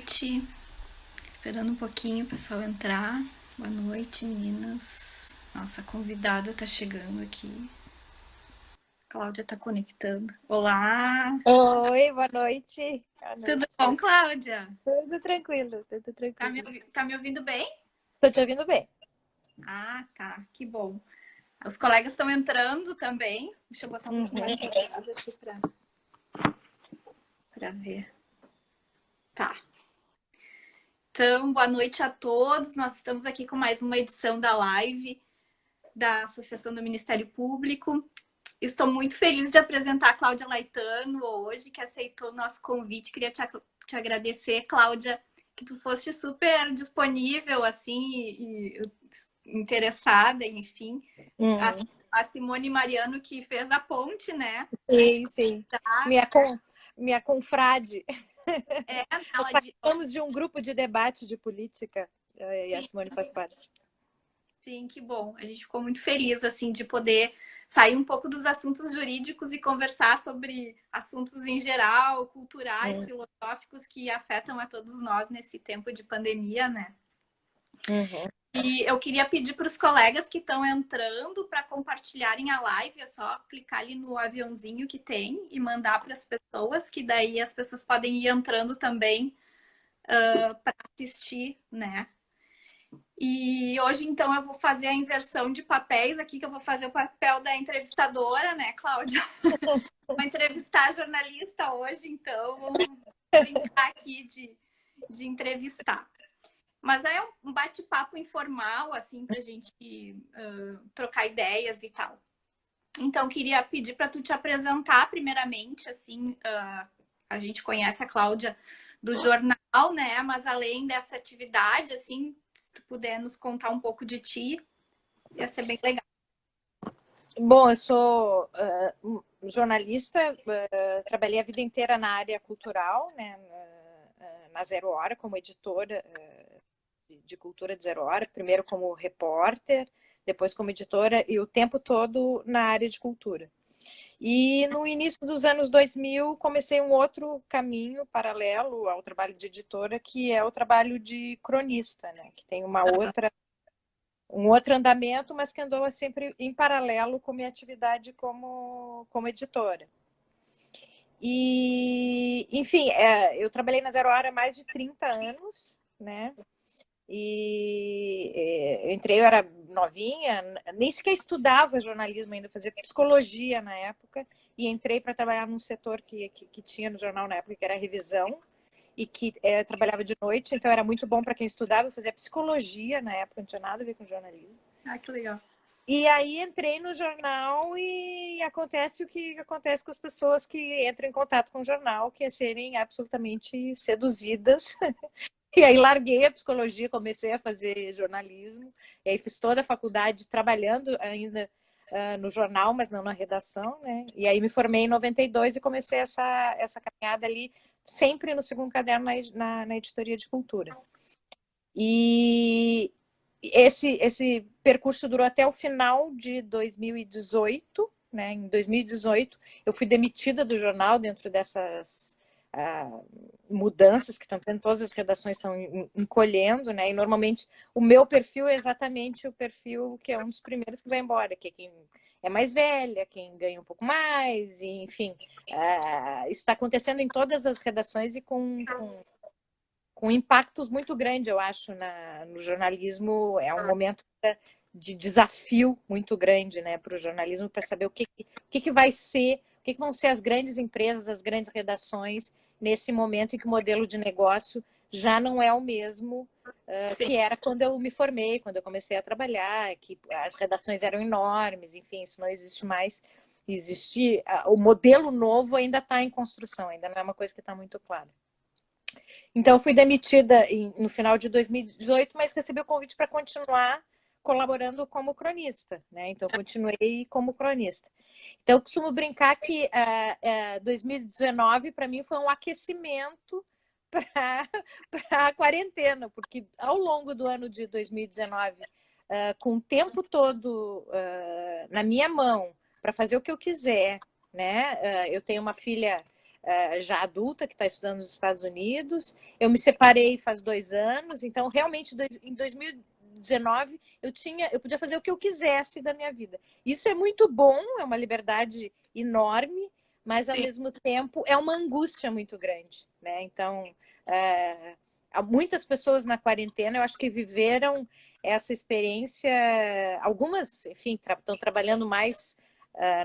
noite. Esperando um pouquinho o pessoal entrar. Boa noite, meninas. Nossa convidada tá chegando aqui. Cláudia tá conectando. Olá! Oi, boa noite. Boa Tudo noite. bom, Cláudia? Tudo tranquilo, tudo Tá me, tranquilo. tá me ouvindo bem? Tô te ouvindo bem. Ah, tá. Que bom. Os colegas estão entrando também. Deixa eu botar um pouquinho mais aqui pra ver. Tá. Então, boa noite a todos. Nós estamos aqui com mais uma edição da live da Associação do Ministério Público. Estou muito feliz de apresentar a Cláudia Laetano hoje, que aceitou o nosso convite. Queria te agradecer, Cláudia, que tu foste super disponível, assim, e interessada, enfim. Uhum. A Simone Mariano, que fez a ponte, né? Sim, sim. Tá? Minha, minha confrade. Nós Ela participamos de um grupo de debate de política e a sim, Simone faz parte. sim, que bom. A gente ficou muito feliz, assim, de poder sair um pouco dos assuntos jurídicos e conversar sobre assuntos em geral, culturais, filosóficos, que afetam a todos nós nesse tempo de pandemia, né? Uhum. E eu queria pedir para os colegas que estão entrando para compartilharem a live, é só clicar ali no aviãozinho que tem e mandar para as pessoas, que daí as pessoas podem ir entrando também para assistir, né? E hoje, então, eu vou fazer a inversão de papéis aqui, que eu vou fazer o papel da entrevistadora, né, Cláudia? Vou entrevistar a jornalista hoje, então vamos brincar aqui de entrevistar. Mas é um bate-papo informal, assim, para a gente trocar ideias e tal. Então, queria pedir para tu te apresentar, primeiramente, assim, a gente conhece a Cláudia do jornal, né? Mas além dessa atividade, assim, se tu puder nos contar um pouco de ti, ia ser bem legal. Bom, eu sou jornalista, trabalhei a vida inteira na área cultural, né, na Zero Hora, como editora de cultura de Zero Hora, primeiro como repórter, depois como editora, e o tempo todo na área de cultura. E no início dos anos 2000, comecei um outro caminho paralelo ao trabalho de editora, que é o trabalho de cronista, né, que tem um outro andamento, mas que andou sempre em paralelo com minha atividade como editora. E, enfim, eu trabalhei na Zero Hora há mais de 30 anos, né? E eu era novinha, nem sequer estudava jornalismo ainda, fazia psicologia na época, e entrei para trabalhar num setor que tinha no jornal na época, que era a revisão, e que trabalhava de noite, então era muito bom para quem estudava. Eu fazia psicologia na época, não tinha nada a ver com jornalismo. Ah, que legal. E aí entrei no jornal e acontece o que acontece com as pessoas que entram em contato com o jornal, que é serem absolutamente seduzidas. E aí larguei a psicologia, comecei a fazer jornalismo, e aí fiz toda a faculdade trabalhando ainda no jornal, mas não na redação, né? E aí me formei em 92 e comecei essa caminhada ali, sempre no segundo caderno na editoria de cultura. E esse percurso durou até o final de 2018, né? Em 2018, eu fui demitida do jornal dentro dessas mudanças que estão tendo, todas as redações estão encolhendo, né? E normalmente o meu perfil é exatamente o perfil que é um dos primeiros que vai embora, que é quem é mais velha, quem ganha um pouco mais, e, enfim. Isso está acontecendo em todas as redações e com impactos muito grandes, eu acho, no jornalismo. É um momento de desafio muito grande, né, para o jornalismo, para saber o que vai ser, o que vão ser as grandes empresas, as grandes redações, nesse momento em que o modelo de negócio já não é o mesmo que era quando eu me formei, quando eu comecei a trabalhar, que as redações eram enormes, enfim, isso não existe mais. Existe, o modelo novo ainda está em construção, ainda não é uma coisa que está muito clara. Então, eu fui demitida no final de 2018, mas recebi o convite para continuar colaborando como cronista, né? Então, continuei como cronista. Então, eu costumo brincar que 2019, para mim, foi um aquecimento para a quarentena, porque ao longo do ano de 2019, com o tempo todo na minha mão, para fazer o que eu quiser, né? Eu tenho uma filha já adulta, que está estudando nos Estados Unidos. Eu me separei faz 2 anos, então realmente em 2019 eu podia fazer o que eu quisesse da minha vida. Isso é muito bom, é uma liberdade enorme, mas ao mesmo tempo é uma angústia muito grande, né? Então, muitas pessoas na quarentena, eu acho que viveram essa experiência, algumas, enfim, estão trabalhando mais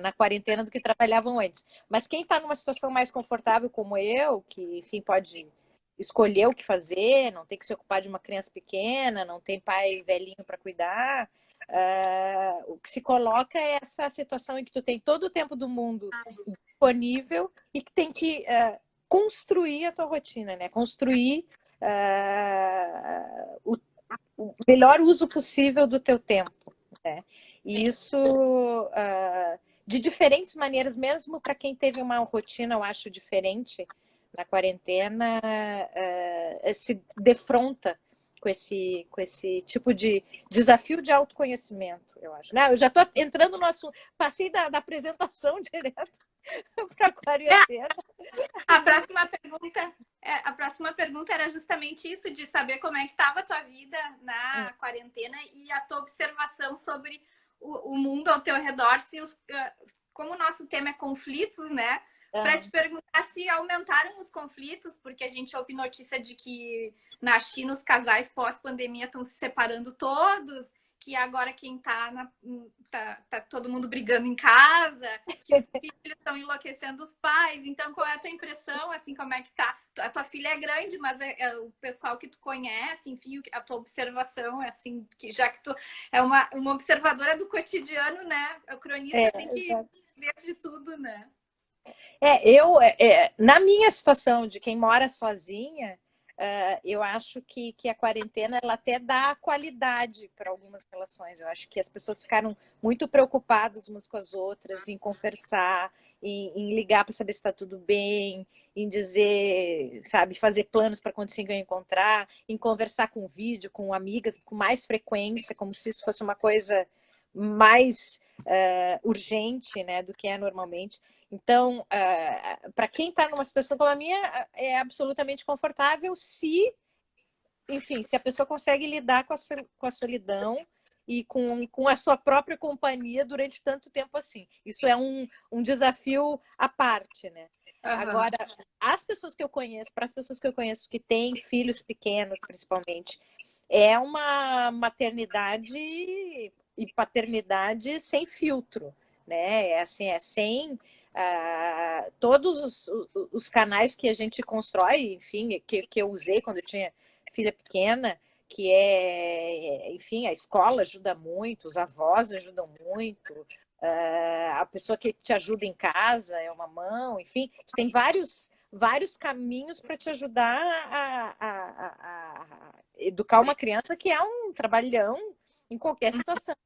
na quarentena do que trabalhavam antes. Mas quem está numa situação mais confortável como eu, que, enfim, pode escolher o que fazer, não tem que se ocupar de uma criança pequena, não tem pai velhinho para cuidar, o que se coloca é essa situação em que tu tem todo o tempo do mundo disponível e que tem que construir a tua rotina, né? Construir o melhor uso possível do teu tempo, né? E isso de diferentes maneiras, mesmo para quem teve uma rotina, eu acho, diferente na quarentena, se defronta com esse tipo de desafio de autoconhecimento, eu acho. Né? Eu já estou entrando no assunto, passei da apresentação direto para a quarentena. A próxima pergunta era justamente isso, de saber como é que estava a tua vida na quarentena e a tua observação sobre o mundo ao teu redor, como o nosso tema é conflitos, né? Para te perguntar se aumentaram os conflitos, porque a gente ouve notícia de que na China os casais pós-pandemia estão se separando todos, que agora quem tá todo mundo brigando em casa, que os filhos estão enlouquecendo os pais. Então, qual é a tua impressão, assim, como é que tá? A tua filha é grande, mas o pessoal que tu conhece, enfim, a tua observação, assim, que já que tu é uma observadora do cotidiano, né? O cronista tem que ver de tudo, né? Na minha situação de quem mora sozinha, eu acho que a quarentena ela até dá qualidade para algumas relações. Eu acho que as pessoas ficaram muito preocupadas umas com as outras, em conversar, em ligar para saber se está tudo bem, em dizer, sabe, fazer planos para quando se encontrar, em conversar com vídeo, com amigas, com mais frequência, como se isso fosse uma coisa mais urgente, né, do que é normalmente. Então, para quem está numa situação como a minha, é absolutamente confortável se, enfim, se a pessoa consegue lidar com a solidão e com a sua própria companhia durante tanto tempo assim. Isso é um desafio à parte, né? Agora, as pessoas que eu conheço, para as pessoas que eu conheço que têm filhos pequenos, principalmente, é uma maternidade e paternidade sem filtro, né? É assim, é sem todos os canais que a gente constrói, enfim, que eu usei quando eu tinha filha pequena, que enfim, a escola ajuda muito, os avós ajudam muito, a pessoa que te ajuda em casa é uma mão, enfim, tem vários caminhos para te ajudar a educar uma criança, que é um trabalhão em qualquer situação.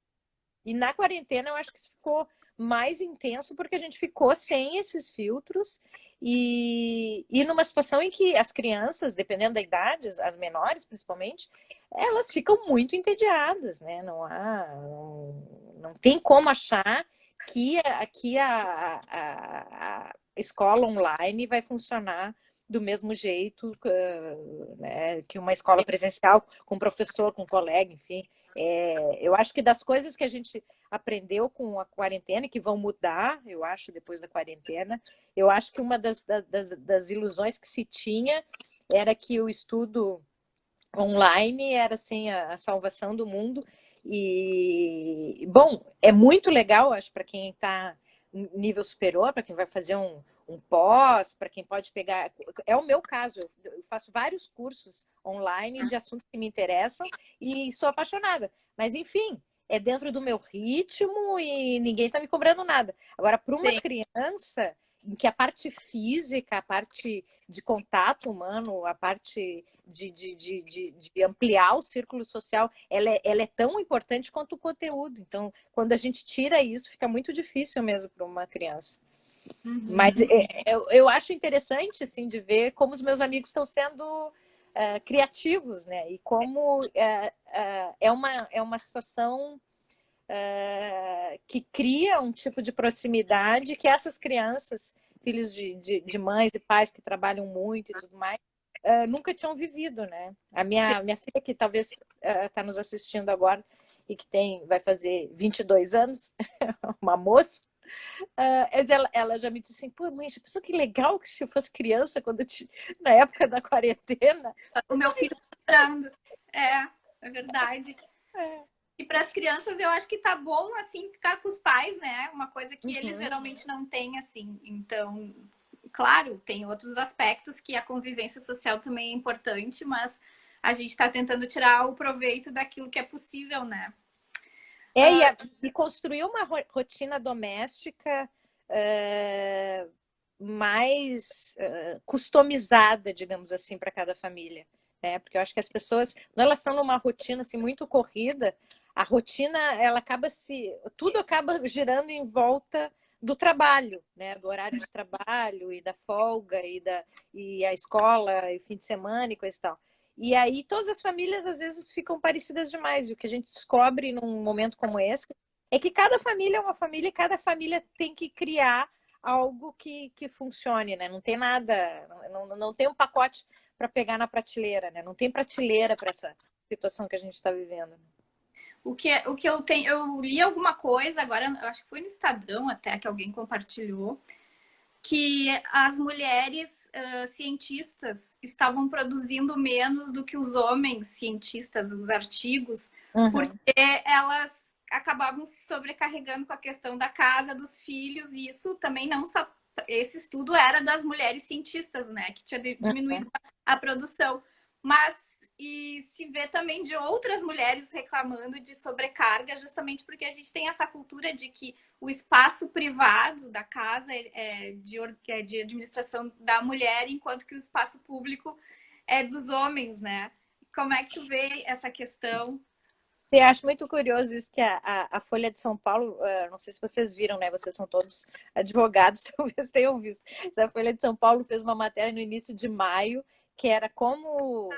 E na quarentena eu acho que isso ficou mais intenso porque a gente ficou sem esses filtros e numa situação em que as crianças, dependendo da idade, as menores principalmente, elas ficam muito entediadas, né? Não tem como achar que aqui a escola online vai funcionar do mesmo jeito né, que uma escola presencial, com professor, com colega, enfim. Eu acho que das coisas que a gente aprendeu com a quarentena, que vão mudar, eu acho, depois da quarentena, eu acho que uma das ilusões que se tinha era que o estudo online era assim a salvação do mundo. E, bom, é muito legal, acho, para quem está nível superior, para quem vai fazer um pós, para quem pode pegar. É o meu caso, eu faço vários cursos online de assuntos que me interessam e sou apaixonada. Mas, enfim, é dentro do meu ritmo e ninguém está me cobrando nada. Agora, para uma criança, em que a parte física, a parte de contato humano, a parte de ampliar o círculo social, ela é tão importante quanto o conteúdo. Então, quando a gente tira isso, fica muito difícil mesmo para uma criança. Mas eu acho interessante assim, de ver como os meus amigos estão sendo criativos, né? E como é uma situação que cria um tipo de proximidade que essas crianças filhos de mães e pais que trabalham muito e tudo mais, nunca tinham vivido, né? A minha filha, que talvez está nos assistindo agora e que vai fazer 22 anos, uma moça, ela já me disse assim, pô, mãe, já pensou que legal que se eu fosse criança na época da quarentena? O meu filho tá entrando. É verdade. É. E para as crianças eu acho que tá bom assim ficar com os pais, né? Uma coisa que eles Uhum. geralmente não têm assim. Então, claro, tem outros aspectos que a convivência social também é importante, mas a gente está tentando tirar o proveito daquilo que é possível, né? E construir uma rotina doméstica mais customizada, digamos assim, para cada família. Né? Porque eu acho que as pessoas, quando elas estão numa rotina assim, muito corrida, a rotina, ela acaba tudo acaba girando em volta do trabalho, né? Do horário de trabalho e da folga e a escola e fim de semana e coisa e tal. E aí todas as famílias às vezes ficam parecidas demais. E o que a gente descobre num momento como esse é que cada família é uma família e cada família tem que criar algo que funcione, né? Não tem nada, não tem um pacote para pegar na prateleira, né? Não tem prateleira para essa situação que a gente está vivendo. O que eu tenho, eu li alguma coisa agora, eu acho que foi no Instagram até que alguém compartilhou, que as mulheres cientistas estavam produzindo menos do que os homens cientistas, os artigos, porque elas acabavam se sobrecarregando com a questão da casa, dos filhos, e isso também não só. Esse estudo era das mulheres cientistas, né? Que tinha diminuído a produção. Mas e se vê também de outras mulheres reclamando de sobrecarga, justamente porque a gente tem essa cultura de que o espaço privado da casa é de administração da mulher, enquanto que o espaço público é dos homens, né? Como é que tu vê essa questão? Eu acho muito curioso isso que a Folha de São Paulo, não sei se vocês viram, né? Vocês são todos advogados, talvez tenham visto. A Folha de São Paulo fez uma matéria no início de maio, que era como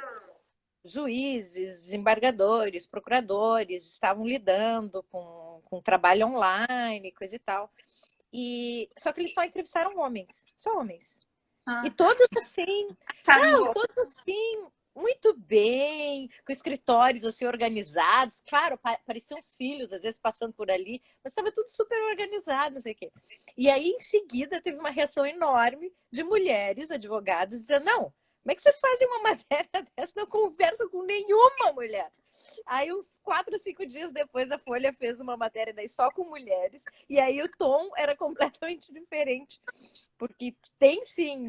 juízes, desembargadores, procuradores estavam lidando com trabalho online, coisa e tal. Só que eles só entrevistaram homens, só homens. E todos assim, todos assim, muito bem, com escritórios assim organizados. Claro, pareciam os filhos, às vezes passando por ali, mas estava tudo super organizado, não sei o quê. E aí, em seguida, teve uma reação enorme de mulheres, advogadas, dizendo: não, como é que vocês fazem uma matéria dessa? Não conversam com nenhuma mulher. Aí, uns 4 ou 5 dias depois, a Folha fez uma matéria daí só com mulheres, e aí o tom era completamente diferente. Porque tem, sim,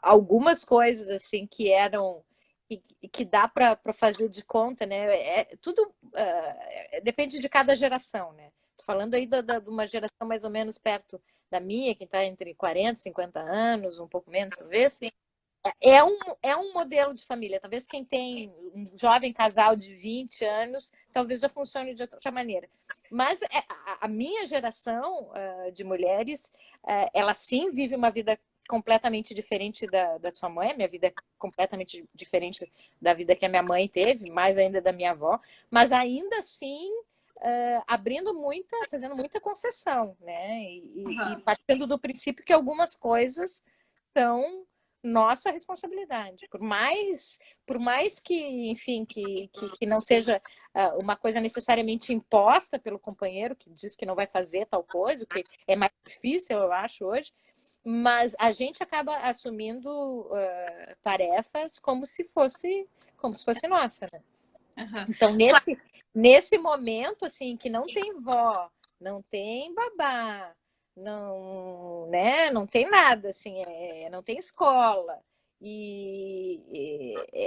algumas coisas assim que eram que dá para fazer de conta, né? Tudo depende de cada geração, né? Tô falando aí de uma geração mais ou menos perto da minha, que está entre 40 e 50 anos, um pouco menos, talvez, sim. É um modelo de família. Talvez quem tem um jovem casal de 20 anos, talvez já funcione de outra maneira. Mas a minha geração de mulheres, ela sim vive uma vida completamente diferente da sua mãe. A minha vida é completamente diferente da vida que a minha mãe teve, mais ainda da minha avó. Mas ainda assim, fazendo muita concessão, né? E partindo do princípio que algumas coisas são nossa responsabilidade. Por mais que, enfim, que não seja uma coisa necessariamente imposta pelo companheiro, que diz que não vai fazer tal coisa, que é mais difícil, eu acho, hoje, mas a gente acaba assumindo tarefas como se fosse nossa, né? Então, nesse momento, assim, que não tem vó, não tem babá, não, né? Não tem nada, assim, não tem escola.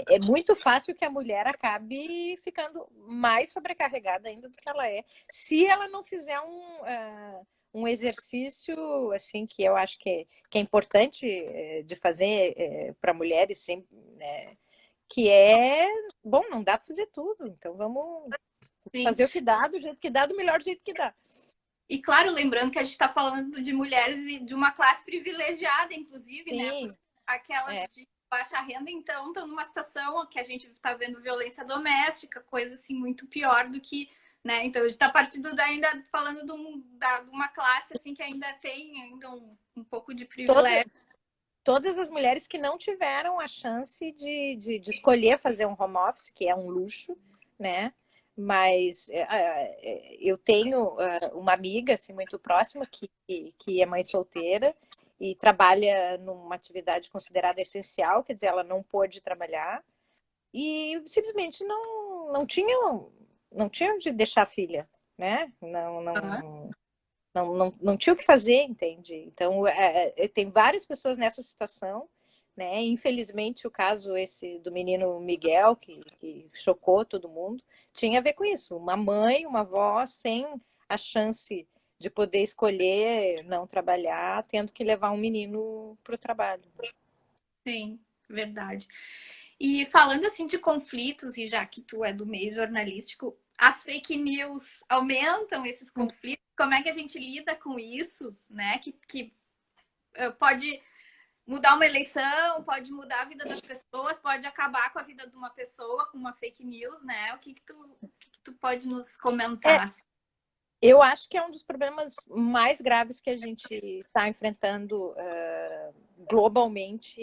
É muito fácil que a mulher acabe ficando mais sobrecarregada ainda do que ela é, se ela não fizer um exercício, assim, que eu acho que é importante de fazer para mulheres sempre, né? Que bom, não dá para fazer tudo, então vamos fazer o que dá, do jeito que dá, do melhor jeito que dá. E claro, lembrando que a gente está falando de mulheres e de uma classe privilegiada, inclusive, Sim, né? Porque aquelas de baixa renda, então, estão numa situação que a gente está vendo violência doméstica, coisa assim muito pior do que né? Então a gente está partindo ainda falando de uma classe assim que ainda tem ainda um pouco de privilégio. Todas as mulheres que não tiveram a chance de escolher fazer um home office, que é um luxo, né? Mas eu tenho uma amiga assim, muito próxima que é mãe solteira e trabalha numa atividade considerada essencial, quer dizer, ela não pôde trabalhar e simplesmente não tinha onde deixar a filha, né? Não tinha o que fazer, entende? Então, tem várias pessoas nessa situação, né? Infelizmente, o caso esse do menino Miguel, que chocou todo mundo, tinha a ver com isso. Uma mãe, uma avó, sem a chance de poder escolher não trabalhar, tendo que levar um menino para o trabalho. Sim, verdade. E falando assim de conflitos, e já que tu é do meio jornalístico, as fake news aumentam esses conflitos? Como é que a gente lida com isso, né? Que pode mudar uma eleição, pode mudar a vida das pessoas, pode acabar com a vida de uma pessoa com uma fake news, né? O que tu pode nos comentar? Eu acho que é um dos problemas mais graves que a gente está enfrentando globalmente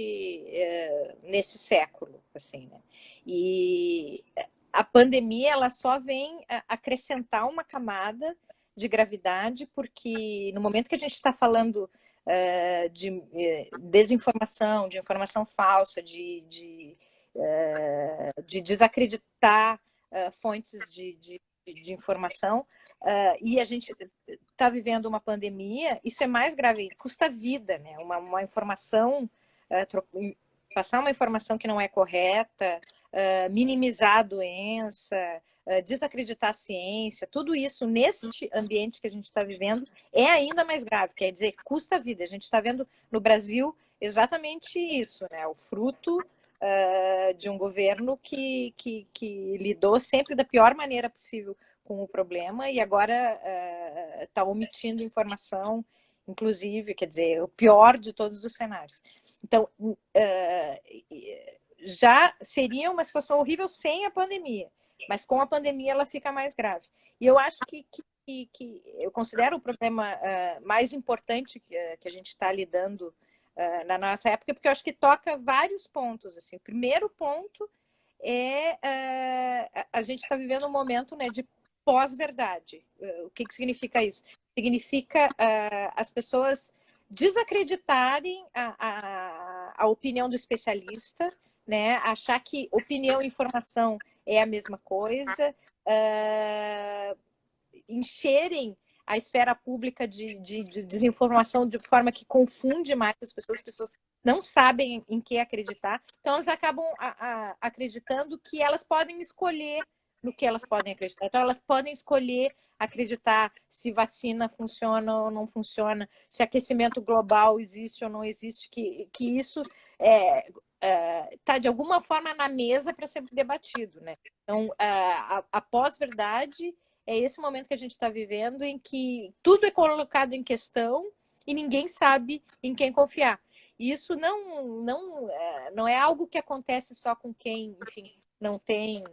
nesse século, assim, né? E a pandemia ela só vem acrescentar uma camada de gravidade, porque no momento que a gente está falando de desinformação, de informação falsa, de desacreditar fontes de informação, e a gente está vivendo uma pandemia, isso é mais grave, custa vida, né? Uma informação, passar uma informação que não é correta, minimizar a doença, desacreditar a ciência, tudo isso nesse ambiente que a gente está vivendo é ainda mais grave, quer dizer, custa vida. A gente está vendo no Brasil exatamente isso, né? O fruto de um governo que lidou sempre da pior maneira possível com o problema e agora está omitindo informação, inclusive, quer dizer, o pior de todos os cenários. Então, já seria uma situação horrível sem a pandemia, mas com a pandemia ela fica mais grave. E eu acho que eu considero o problema mais importante que a gente está lidando na nossa época, porque eu acho que toca vários pontos. Assim. O primeiro ponto é a gente está vivendo um momento, né, de pós-verdade. O que significa isso? Significa as pessoas desacreditarem a opinião do especialista, né? Achar que opinião e informação é a mesma coisa, encherem a esfera pública de desinformação de forma que confunde mais as pessoas não sabem em que acreditar, então elas acabam acreditando que elas podem escolher no que elas podem acreditar. Então, elas podem escolher acreditar se vacina funciona ou não funciona, se aquecimento global existe ou não existe, que isso está de alguma forma na mesa para ser debatido, né? Então, a pós-verdade é esse momento que a gente está vivendo em que tudo é colocado em questão e ninguém sabe em quem confiar. E isso não é algo que acontece só com quem, enfim, não tem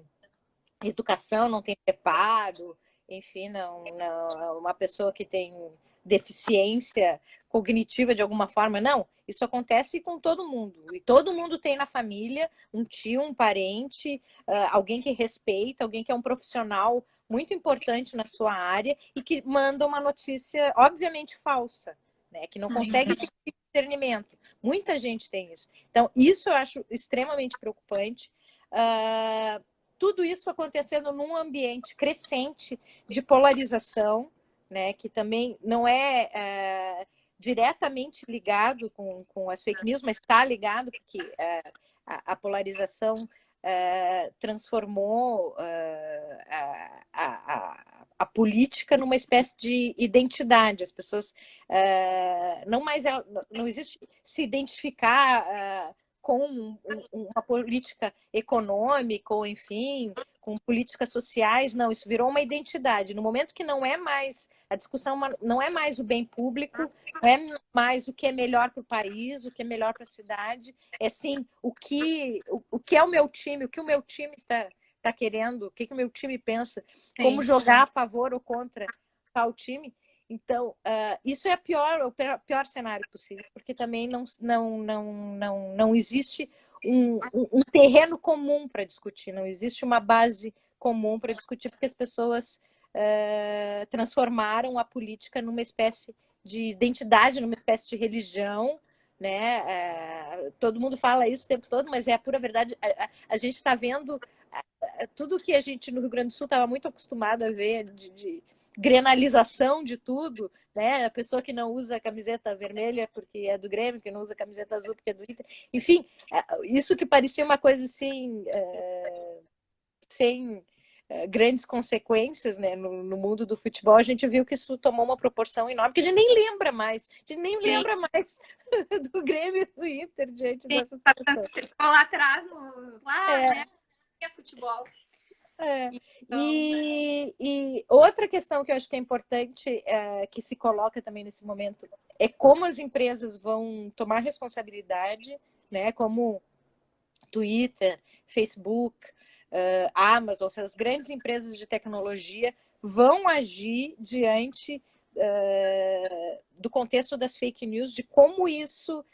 educação, não tem preparo, enfim, não uma pessoa que tem deficiência cognitiva de alguma forma, não. Isso acontece com todo mundo. E todo mundo tem na família um tio, um parente, alguém que respeita, alguém que é um profissional muito importante na sua área e que manda uma notícia, obviamente, falsa, né? Que não consegue ter discernimento. Muita gente tem isso. Então, isso eu acho extremamente preocupante. Tudo isso acontecendo num ambiente crescente de polarização, né, que também não é diretamente ligado com as fake news, mas está ligado porque a polarização transformou a política numa espécie de identidade. As pessoas não existe se identificar com uma política econômica, ou enfim, com políticas sociais, não, isso virou uma identidade. No momento que não é mais, a discussão não é mais o bem público, não é mais o que é melhor para o país, o que é melhor para a cidade, é sim o que é o meu time, o que o meu time está querendo, o que o meu time pensa, Sim. como jogar a favor ou contra tal time. Então, isso é o pior cenário possível, porque também não existe um terreno comum para discutir, não existe uma base comum para discutir, porque as pessoas transformaram a política numa espécie de identidade, numa espécie de religião, né? Todo mundo fala isso o tempo todo, mas é a pura verdade. A gente está vendo tudo que a gente no Rio Grande do Sul estava muito acostumado a ver de grenalização de tudo, né? A pessoa que não usa camiseta vermelha porque é do Grêmio, que não usa camiseta azul porque é do Inter. Enfim, isso que parecia uma coisa assim, sem grandes consequências, né, no mundo do futebol, a gente viu que isso tomou uma proporção enorme, que a gente nem lembra mais. A gente nem lembra mais do Grêmio e do Inter diante dessa situação. Ficou lá atrás, né? É futebol. Então... E outra questão que eu acho que é importante, que se coloca também nesse momento, é como as empresas vão tomar responsabilidade, né? Como Twitter, Facebook, Amazon, as grandes empresas de tecnologia vão agir diante do contexto das fake news, de como isso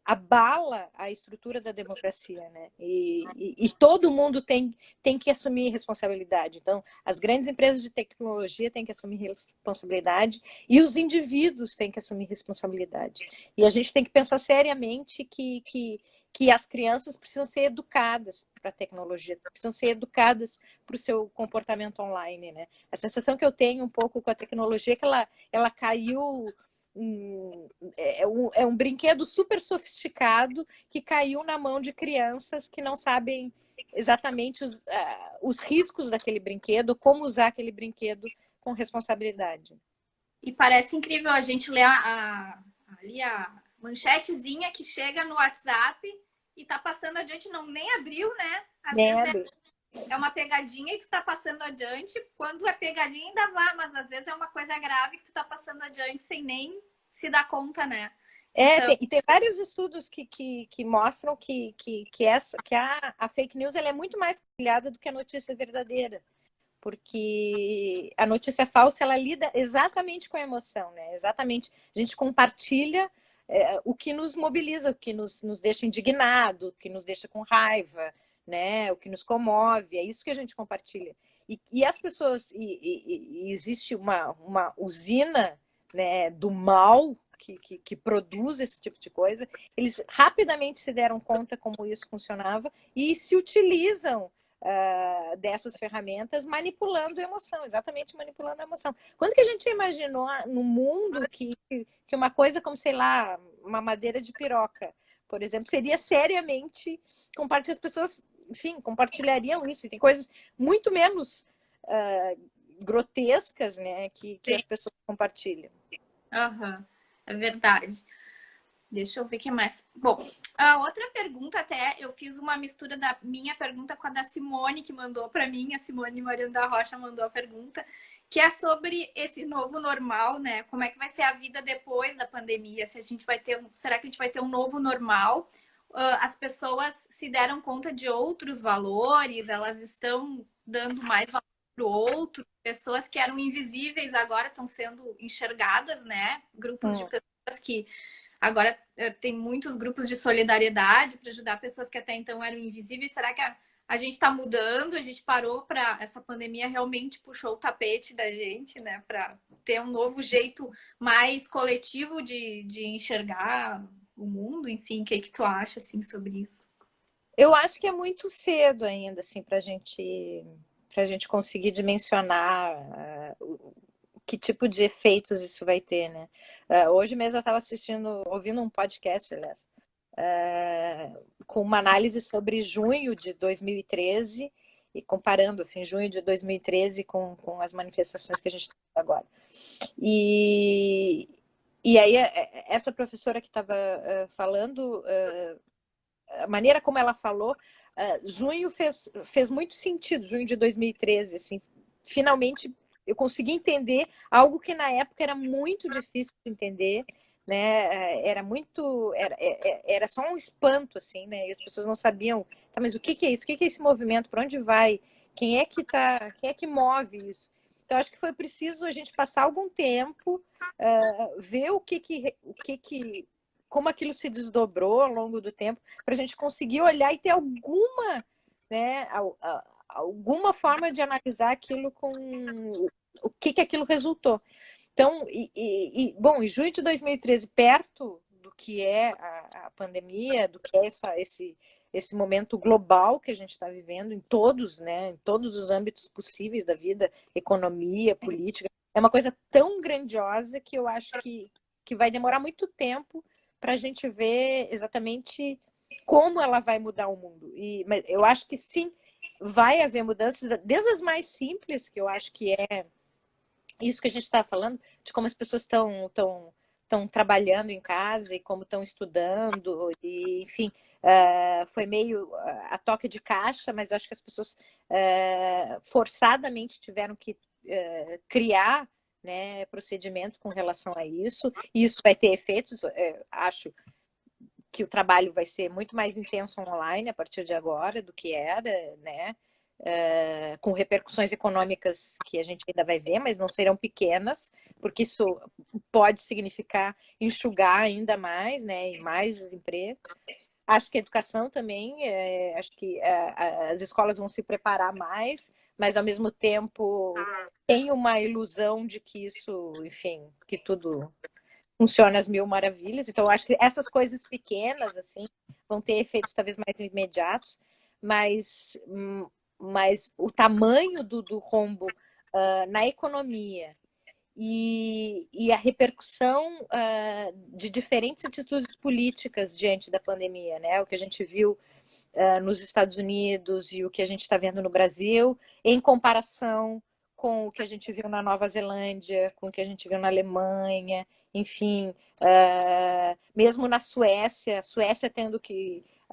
abala a estrutura da democracia, né? E todo mundo tem que assumir responsabilidade. Então, as grandes empresas de tecnologia têm que assumir responsabilidade e os indivíduos têm que assumir responsabilidade. E a gente tem que pensar seriamente que as crianças precisam ser educadas para a tecnologia, precisam ser educadas para o seu comportamento online, né? A sensação que eu tenho um pouco com a tecnologia é que ela caiu... É um brinquedo super sofisticado que caiu na mão de crianças que não sabem exatamente os riscos daquele brinquedo, como usar aquele brinquedo com responsabilidade. E parece incrível a gente ler ali a manchetezinha que chega no WhatsApp e tá passando adiante, não nem abriu, né? Às vezes é uma pegadinha e tu tá passando adiante. Quando é pegadinha ainda vá, mas às vezes é uma coisa grave que tu tá passando adiante sem nem se dar conta, né? Então... tem vários estudos que mostram que a fake news ela é muito mais compartilhada do que a notícia verdadeira. Porque a notícia falsa, ela lida exatamente com a emoção, né? Exatamente. A gente compartilha o que nos mobiliza, o que nos deixa indignado, o que nos deixa com raiva, né? O que nos comove, é isso que a gente compartilha. E as pessoas, existe uma usina, né, do mal que produz esse tipo de coisa, eles rapidamente se deram conta como isso funcionava e se utilizam dessas ferramentas manipulando a emoção, exatamente manipulando a emoção. Quando que a gente imaginou no mundo que uma coisa como, sei lá, uma madeira de piroca, por exemplo, seria seriamente compartilhar? As pessoas, enfim, compartilhariam isso. E tem coisas muito menos grotescas, né, que as pessoas compartilham. É verdade. Deixa eu ver o que mais. Bom, a outra pergunta até, eu fiz uma mistura da minha pergunta com a da Simone, que mandou para mim, a Simone Mariano da Rocha mandou a pergunta, que é sobre esse novo normal, né? Como é que vai ser a vida depois da pandemia? Se a gente vai ter, será que a gente vai ter um novo normal? As pessoas se deram conta de outros valores, elas estão dando mais valor para o outro, pessoas que eram invisíveis agora estão sendo enxergadas, né? Grupos de pessoas que agora tem muitos grupos de solidariedade para ajudar pessoas que até então eram invisíveis. Será que a gente está mudando? A gente parou para... Essa pandemia realmente puxou o tapete da gente, né? Para ter um novo jeito mais coletivo de enxergar o mundo. Enfim, o que tu acha assim, sobre isso? Eu acho que é muito cedo ainda, assim, para a gente conseguir dimensionar que tipo de efeitos isso vai ter, né? Hoje mesmo eu estava ouvindo um podcast, aliás, com uma análise sobre junho de 2013 e comparando, assim, junho de 2013 com as manifestações que a gente tem agora. E aí, essa professora que estava falando, a maneira como ela falou, junho fez muito sentido, junho de 2013, assim, finalmente eu consegui entender algo que na época era muito difícil de entender, né? Era só um espanto, assim, né? E as pessoas não sabiam, tá, mas o que que é isso? O que que é esse movimento? Para onde vai? Quem é que move isso? Então, acho que foi preciso a gente passar algum tempo, ver como aquilo se desdobrou ao longo do tempo, para a gente conseguir olhar e ter alguma, né, alguma forma de analisar aquilo com o que que aquilo resultou. Então, bom, em junho de 2013, perto do que é a pandemia, do que é esse momento global que a gente está vivendo em todos, né, em todos os âmbitos possíveis da vida, economia, política, é uma coisa tão grandiosa que eu acho que vai demorar muito tempo para a gente ver exatamente como ela vai mudar o mundo. Mas eu acho que sim, vai haver mudanças, desde as mais simples, que eu acho que é isso que a gente está falando, de como as pessoas estão trabalhando em casa e como estão estudando, e, enfim, foi meio a toque de caixa, mas acho que as pessoas forçadamente tiveram que criar, né, procedimentos com relação a isso, e isso vai ter efeitos, acho que o trabalho vai ser muito mais intenso online a partir de agora do que era, né? Com repercussões econômicas que a gente ainda vai ver, mas não serão pequenas, porque isso pode significar enxugar ainda mais, né, e mais desemprego. Acho que a educação também, acho que as escolas vão se preparar mais, mas ao mesmo tempo tem uma ilusão de que isso, enfim, que tudo funciona às mil maravilhas. Então, eu acho que essas coisas pequenas, assim, vão ter efeitos talvez mais imediatos, mas, mas o tamanho do rombo na economia e a repercussão de diferentes atitudes políticas diante da pandemia, né? O que a gente viu nos Estados Unidos e o que a gente está vendo no Brasil, em comparação com o que a gente viu na Nova Zelândia, com o que a gente viu na Alemanha, enfim, mesmo na Suécia,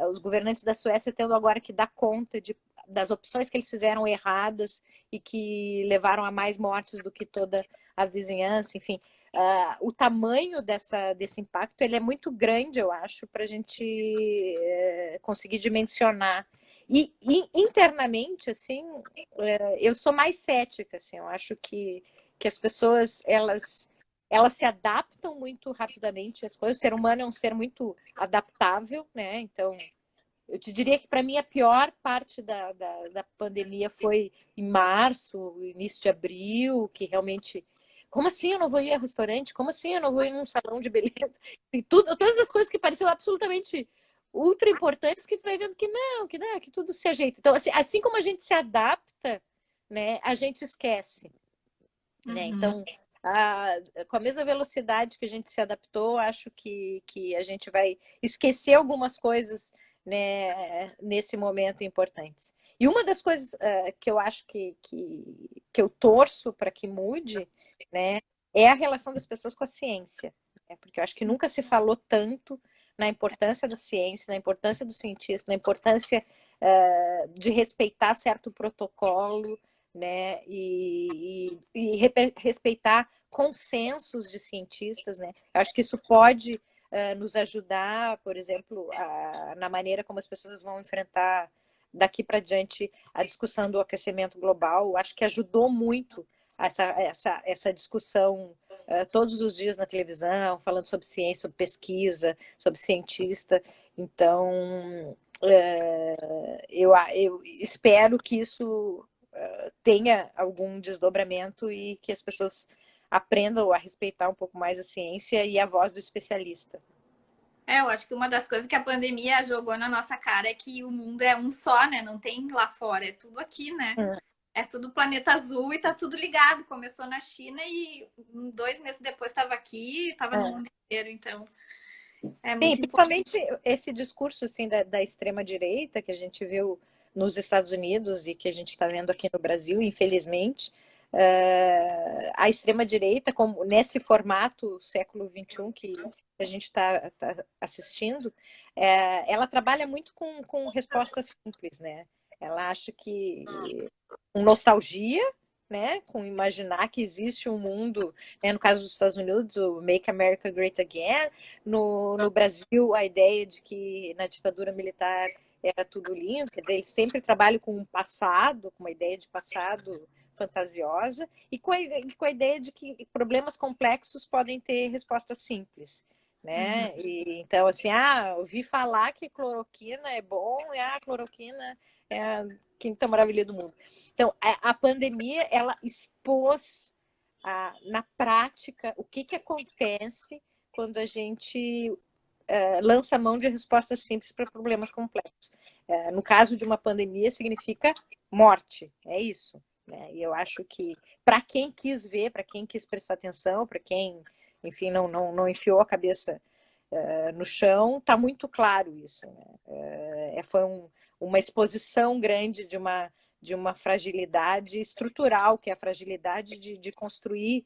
os governantes da Suécia tendo agora que dar conta das opções que eles fizeram erradas e que levaram a mais mortes do que toda a vizinhança, enfim. O tamanho desse impacto ele é muito grande, eu acho, para a gente conseguir dimensionar. E internamente, assim, eu sou mais cética, assim, eu acho que as pessoas elas se adaptam muito rapidamente às coisas. O ser humano é um ser muito adaptável, né? Então, eu te diria que para mim a pior parte da pandemia foi em março, início de abril, que realmente. Como assim eu não vou ir ao restaurante? Como assim eu não vou ir num salão de beleza? E todas as coisas que pareciam absolutamente ultra importantes, que tu vai vendo que tudo se ajeita. Então, assim como a gente se adapta, né, a gente esquece. Né? Então, com a mesma velocidade que a gente se adaptou, acho que a gente vai esquecer algumas coisas, né, nesse momento importantes. E uma das coisas que eu acho que eu torço para que mude, né, é a relação das pessoas com a ciência. Né? Porque eu acho que nunca se falou tanto na importância da ciência, na importância do cientista, na importância de respeitar certo protocolo, né, respeitar consensos de cientistas, né? Eu acho que isso pode nos ajudar, por exemplo, na maneira como as pessoas vão enfrentar daqui para diante a discussão do aquecimento global. Eu acho que ajudou muito essa discussão todos os dias na televisão, falando sobre ciência, sobre pesquisa, sobre cientista. Então, eu espero que isso tenha algum desdobramento e que as pessoas aprendam a respeitar um pouco mais a ciência e a voz do especialista. Eu acho que uma das coisas que a pandemia jogou na nossa cara é que o mundo é um só, né? Não tem lá fora, é tudo aqui, né? É tudo planeta azul e tá tudo ligado. Começou na China e 2 meses depois estava aqui, estava no mundo inteiro, então é muito importante. Principalmente esse discurso assim da extrema direita que a gente viu nos Estados Unidos e que a gente está vendo aqui no Brasil, infelizmente, a extrema direita, como nesse formato século XXI que a gente está assistindo, ela trabalha muito com respostas simples, né? Ela acha que com nostalgia, né, com imaginar que existe um mundo, né, no caso dos Estados Unidos, o Make America Great Again, no Brasil, a ideia de que na ditadura militar era tudo lindo, quer dizer, eles sempre trabalham com um passado, com uma ideia de passado fantasiosa, e com a ideia de que problemas complexos podem ter respostas simples. Né? E, então, assim, ouvi falar que cloroquina é bom, e a cloroquina é a quinta maravilha do mundo. Então, a pandemia, ela expôs na prática o que acontece quando a gente lança mão de respostas simples para problemas complexos. No caso de uma pandemia, significa morte, é isso. Né? E eu acho que, para quem quis ver, para quem quis prestar atenção, para quem, enfim, não enfiou a cabeça no chão, está muito claro isso. Né? Foi uma exposição grande de uma fragilidade estrutural, que é a fragilidade de construir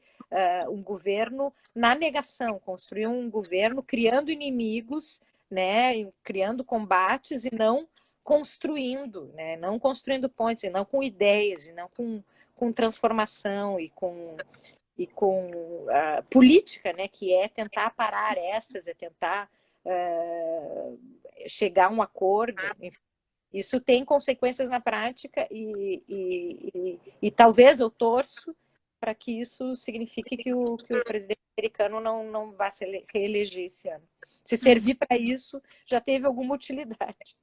um governo na negação, construir um governo criando inimigos, né, criando combates e não construindo, né, não construindo pontes, e não com ideias, e não com transformação e com política, né, que é tentar parar arestas, é tentar chegar a um acordo. Enfim, isso tem consequências na prática e talvez eu torço para que isso signifique que o presidente americano não vá se reeleger esse ano. Se servir para isso, já teve alguma utilidade.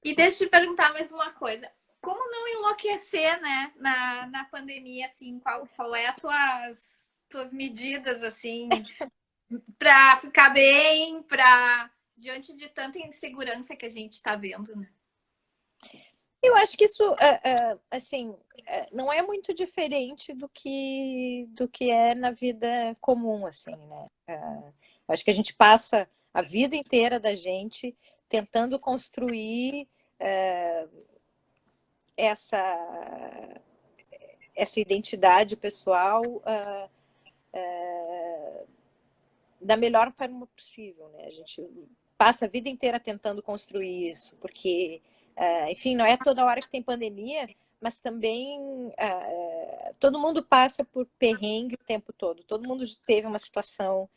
E deixa eu te perguntar mais uma coisa. Como não enlouquecer, né, na pandemia, assim, qual é as tuas medidas, assim, para ficar bem, diante de tanta insegurança que a gente está vendo, né? Eu acho que isso, assim, não é muito diferente do que é na vida comum, assim, né? Acho que a gente passa a vida inteira da gente tentando construir essa identidade pessoal da melhor forma possível, né? A gente passa a vida inteira tentando construir isso, porque, enfim, não é toda hora que tem pandemia, mas também todo mundo passa por perrengue o tempo todo mundo teve uma situação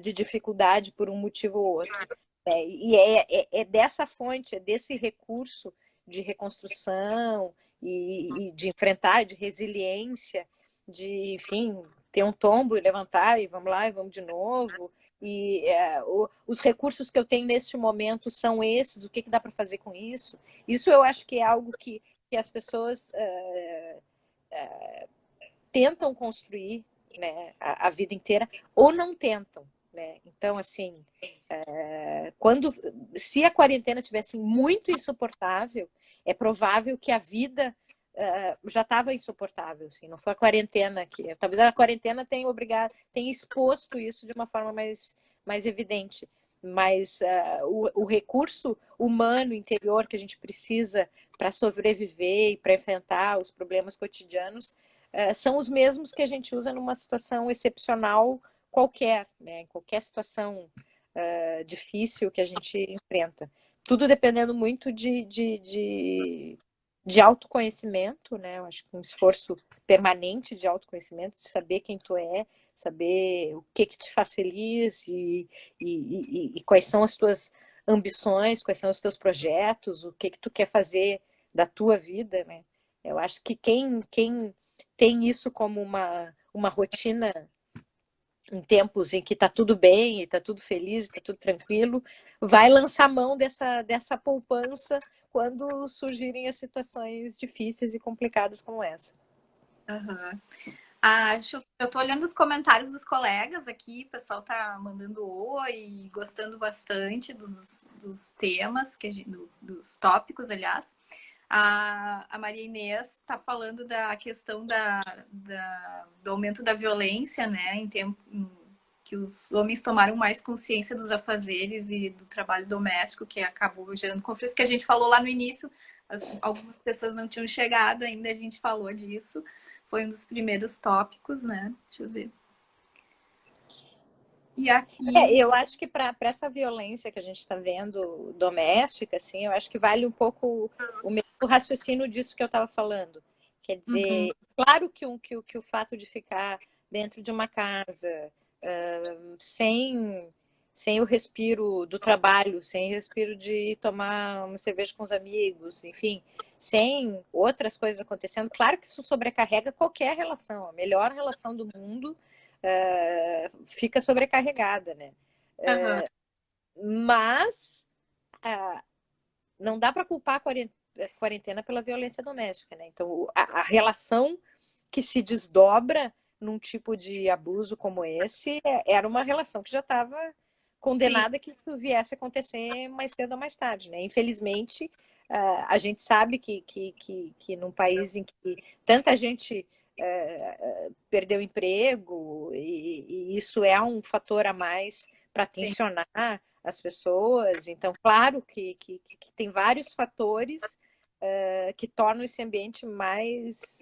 de dificuldade por um motivo ou outro. E é dessa fonte, é desse recurso de reconstrução e de enfrentar, de resiliência, de, enfim, ter um tombo e levantar e vamos lá e vamos de novo. E os recursos que eu tenho neste momento são esses, o que dá para fazer com isso? Isso eu acho que é algo que as pessoas tentam construir, né, a vida inteira, ou não tentam. Né? Então, assim, se a quarentena tivesse muito insuportável, é provável que a vida já estava insuportável, assim, não foi a quarentena que. Talvez a quarentena tenha exposto isso de uma forma mais evidente. Mas o recurso humano interior que a gente precisa para sobreviver e para enfrentar os problemas cotidianos são os mesmos que a gente usa numa situação excepcional qualquer, né? Em qualquer situação difícil que a gente enfrenta. Tudo dependendo muito de autoconhecimento, né? Eu acho que um esforço permanente de autoconhecimento, de saber quem tu é, saber o que te faz feliz e quais são as tuas ambições, quais são os teus projetos, o que tu quer fazer da tua vida, né? Eu acho que quem tem isso como uma rotina em tempos em que está tudo bem, está tudo feliz, está tudo tranquilo, vai lançar mão dessa poupança quando surgirem as situações difíceis e complicadas como essa. Uhum. Eu tô olhando os comentários dos colegas aqui, o pessoal tá mandando oi, gostando bastante dos temas, dos tópicos, aliás. A Maria Inês está falando da questão do aumento da violência, né, em tempo que os homens tomaram mais consciência dos afazeres e do trabalho doméstico, que acabou gerando conflitos, que a gente falou lá no início, algumas pessoas não tinham chegado ainda, a gente falou disso, foi um dos primeiros tópicos, né, deixa eu ver. E aqui... eu acho que para essa violência que a gente está vendo doméstica, assim, eu acho que vale um pouco o mesmo raciocínio disso que eu estava falando, Quer Uhum. dizer, claro que o fato de ficar dentro de uma casa, sem, sem o respiro do trabalho, sem o respiro de tomar uma cerveja com os amigos, enfim, sem outras coisas acontecendo, claro que isso sobrecarrega qualquer relação. A melhor relação do mundo fica sobrecarregada, né? Aham. Mas não dá para culpar a quarentena pela violência doméstica, né? Então, a relação que se desdobra num tipo de abuso como esse era uma relação que já estava Sim, condenada que isso viesse a acontecer mais cedo ou mais tarde, né? Infelizmente, a gente sabe que num país em que tanta gente perdeu emprego e isso é um fator a mais para sim. tensionar as pessoas. Então, claro que tem vários fatores que tornam esse ambiente mais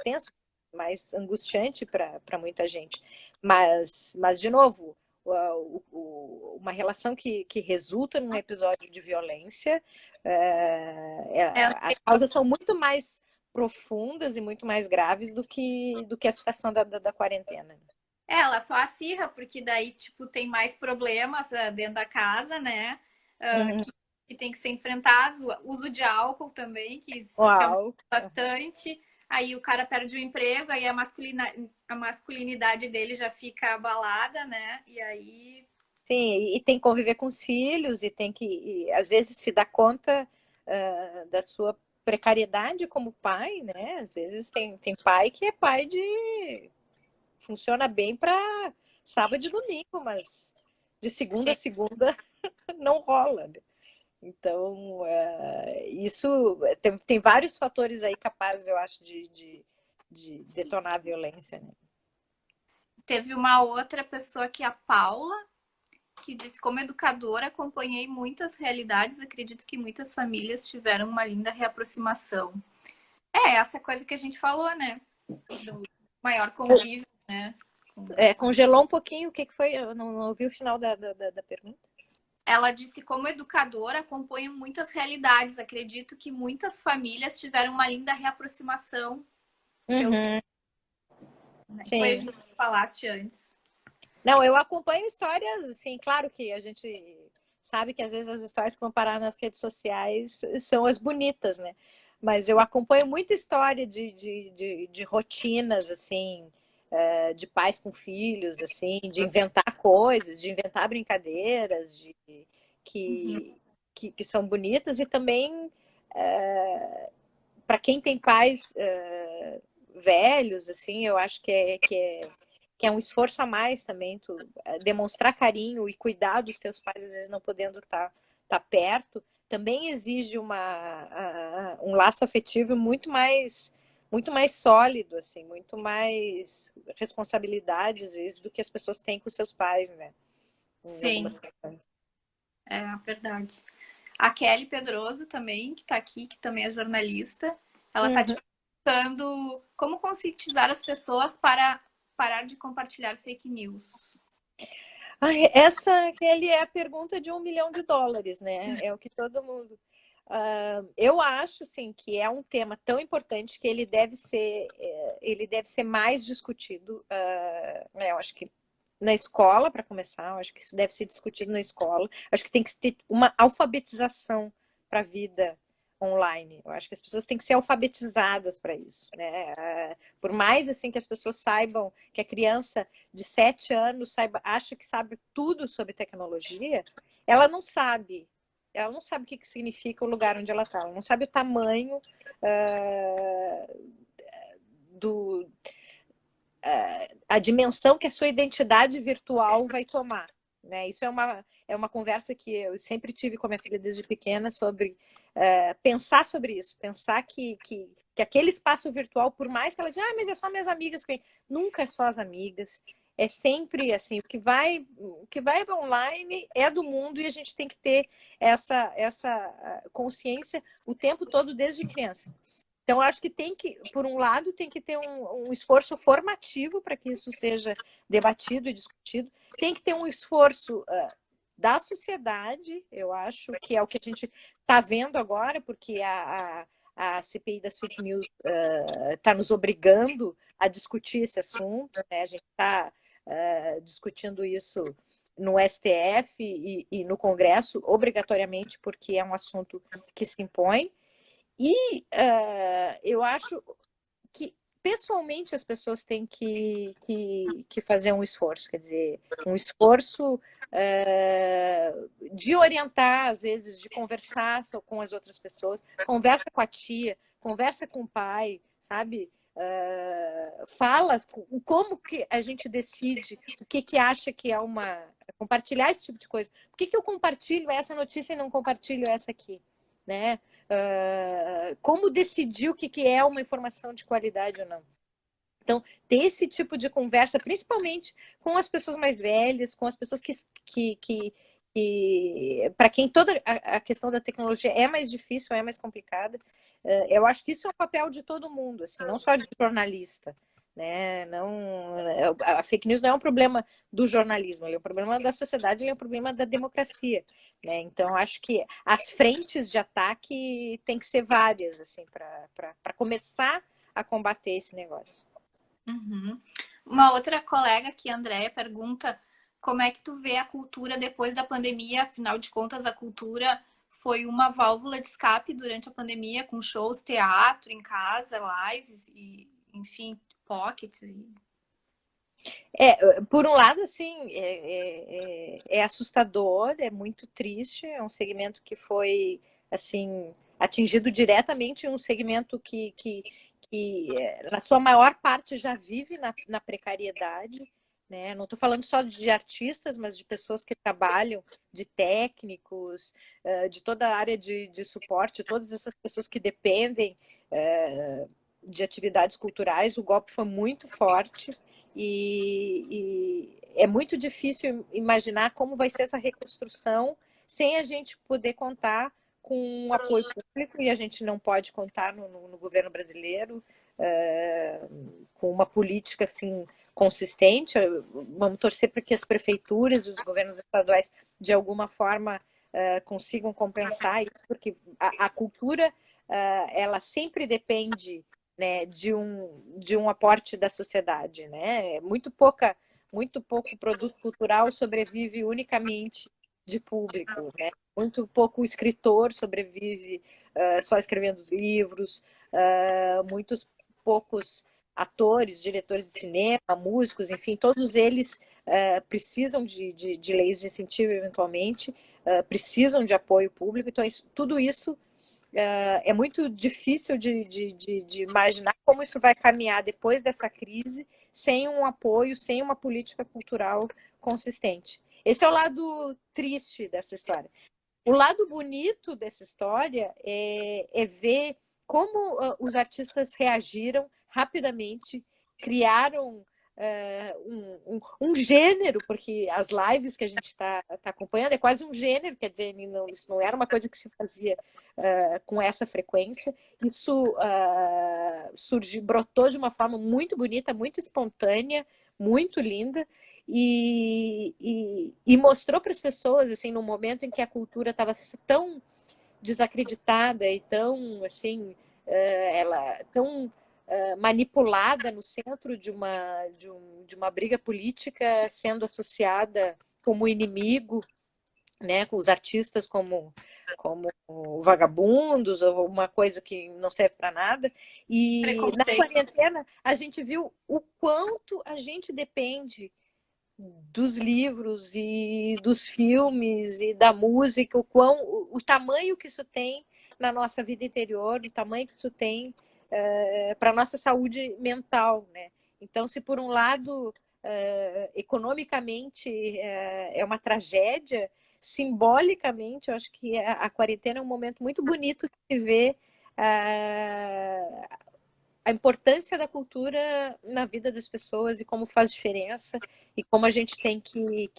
tenso, mais angustiante para muita gente. Mas, de novo, uma relação que resulta num episódio de violência, É, as causas são muito mais profundas e muito mais graves do que a situação da quarentena. ela só acirra, porque daí, tipo, tem mais problemas dentro da casa, né? Uhum. Que tem que ser enfrentados. O uso de álcool também, que aumenta Uau! bastante. Aí o cara perde o emprego, aí a masculinidade dele já fica abalada, né? E aí. Sim, e tem que conviver com os filhos e tem que, às vezes, se dar conta da sua precariedade como pai, né? Às vezes tem pai que é pai de funciona bem para sábado e domingo, mas de segunda a Sim, segunda não rola, né? Então, isso tem vários fatores aí capazes, eu acho, de detonar a violência, né? teve uma outra pessoa que é a Paula, que disse: como educadora, acompanhei muitas realidades, acredito que muitas famílias tiveram uma linda reaproximação. É, essa coisa que a gente falou, né? Do maior convívio, né? Congelou um pouquinho, o que foi? Eu não ouvi o final da pergunta. Ela disse: como educadora, acompanho muitas realidades, acredito que muitas famílias tiveram uma linda reaproximação, pelo que, Uhum, né, foi o sim. que tu falaste antes. Não, eu acompanho histórias, assim, claro que a gente sabe que às vezes as histórias que vão parar nas redes sociais são as bonitas, né? Mas eu acompanho muita história de rotinas, assim, de pais com filhos, assim, de inventar coisas, de inventar brincadeiras, Uhum. que, que são bonitas e também para quem tem pais velhos, assim, eu acho que é um esforço a mais também, tu demonstrar carinho e cuidar dos teus pais, às vezes não podendo tá perto, também exige um laço afetivo muito mais sólido, assim, muito mais responsabilidade, às vezes, do que as pessoas têm com seus pais, né? Em algumas Sim, questões. é verdade. A Kelly Pedroso também, que está aqui, que também é jornalista, ela está te Uhum. perguntando como conscientizar as pessoas para parar de compartilhar fake news. Essa que ele é a pergunta de US$ 1 milhão, né? É o que todo mundo. Eu acho, sim, que é um tema tão importante que ele deve ser mais discutido. Eu acho que na escola, para começar, eu acho que isso deve ser discutido na escola. Eu acho que tem que ter uma alfabetização para a vida online. Eu acho que as pessoas têm que ser alfabetizadas para isso, né? Por mais assim que as pessoas saibam que a criança de 7 anos acha que sabe tudo sobre tecnologia, ela não sabe. Ela não sabe o que significa o lugar onde ela está. Ela não sabe o tamanho do a dimensão que a sua identidade virtual vai tomar. Né? Isso é uma conversa que eu sempre tive com a minha filha desde pequena sobre pensar sobre isso, pensar que aquele espaço virtual, por mais que ela diga, mas é só minhas amigas, nunca é só as amigas. É sempre assim, o que vai online é do mundo e a gente tem que ter essa consciência o tempo todo desde criança. Então, acho que por um lado, tem que ter um esforço formativo para que isso seja debatido e discutido. Tem que ter um esforço da sociedade, eu acho, que é o que a gente está vendo agora, porque a CPI das fake news está nos obrigando a discutir esse assunto, né? A gente está discutindo isso no STF e no Congresso, obrigatoriamente, porque é um assunto que se impõe. E eu acho que, pessoalmente, as pessoas têm que fazer um esforço, quer dizer, um esforço de orientar, às vezes, de conversar com as outras pessoas, conversa com a tia, conversa com o pai, sabe? Fala como que a gente decide o que acha que é compartilhar esse tipo de coisa. Por que eu compartilho essa notícia e não compartilho essa aqui, né? Como decidir o que é uma informação de qualidade ou não. Então, ter esse tipo de conversa, principalmente com as pessoas mais velhas, com as pessoas que para quem toda a questão da tecnologia é mais difícil, é mais complicada, eu acho que isso é um papel de todo mundo, assim, não só de jornalista, né? Não, a fake news não é um problema do jornalismo, ele é um problema da sociedade, ele é um problema da democracia, né? Então, acho que as frentes de ataque têm que ser várias, assim, para começar a combater esse negócio. Uhum. Uma outra colega aqui, Andréia, pergunta como é que tu vê a cultura depois da pandemia. Afinal de contas, a cultura foi uma válvula de escape durante a pandemia, com shows, teatro em casa, lives e, enfim, pockets. Por um lado, assim, é assustador, é muito triste, é um segmento que foi, assim, atingido diretamente, um segmento que na sua maior parte, já vive na precariedade, né? Não estou falando só de artistas, mas de pessoas que trabalham, de técnicos, de toda a área de suporte, todas essas pessoas que dependem de atividades culturais. O golpe foi muito forte e é muito difícil imaginar como vai ser essa reconstrução sem a gente poder contar com um apoio público, e a gente não pode contar no governo brasileiro com uma política assim consistente. Vamos torcer para que as prefeituras e os governos estaduais de alguma forma consigam compensar isso, porque a cultura ela sempre depende, né, de um aporte da sociedade, né? Muito pouco produto cultural sobrevive unicamente de público, né? Muito pouco escritor sobrevive só escrevendo os livros, muitos poucos atores, diretores de cinema, músicos, enfim, todos eles precisam de leis de incentivo, eventualmente, precisam de apoio público. Então, tudo isso é muito difícil de imaginar como isso vai caminhar depois dessa crise, sem um apoio, sem uma política cultural consistente. Esse é o lado triste dessa história. O lado bonito dessa história é ver como os artistas reagiram rapidamente, criaram um gênero, porque as lives que a gente está acompanhando é quase um gênero, quer dizer, isso não era uma coisa que se fazia com essa frequência. Isso brotou de uma forma muito bonita, muito espontânea, muito linda, e mostrou para as pessoas, assim, no momento em que a cultura estava tão desacreditada e tão, assim, tão manipulada no centro de uma briga política, sendo associada como inimigo, né, com os artistas como vagabundos ou uma coisa que não serve para nada. E na quarentena a gente viu o quanto a gente depende dos livros e dos filmes e da música, o tamanho que isso tem na nossa vida interior, o tamanho que isso tem para a nossa saúde mental, né? Então, se por um lado, economicamente é uma tragédia, simbolicamente, eu acho que a quarentena é um momento muito bonito de se ver a importância da cultura na vida das pessoas e como faz diferença e como a gente tem que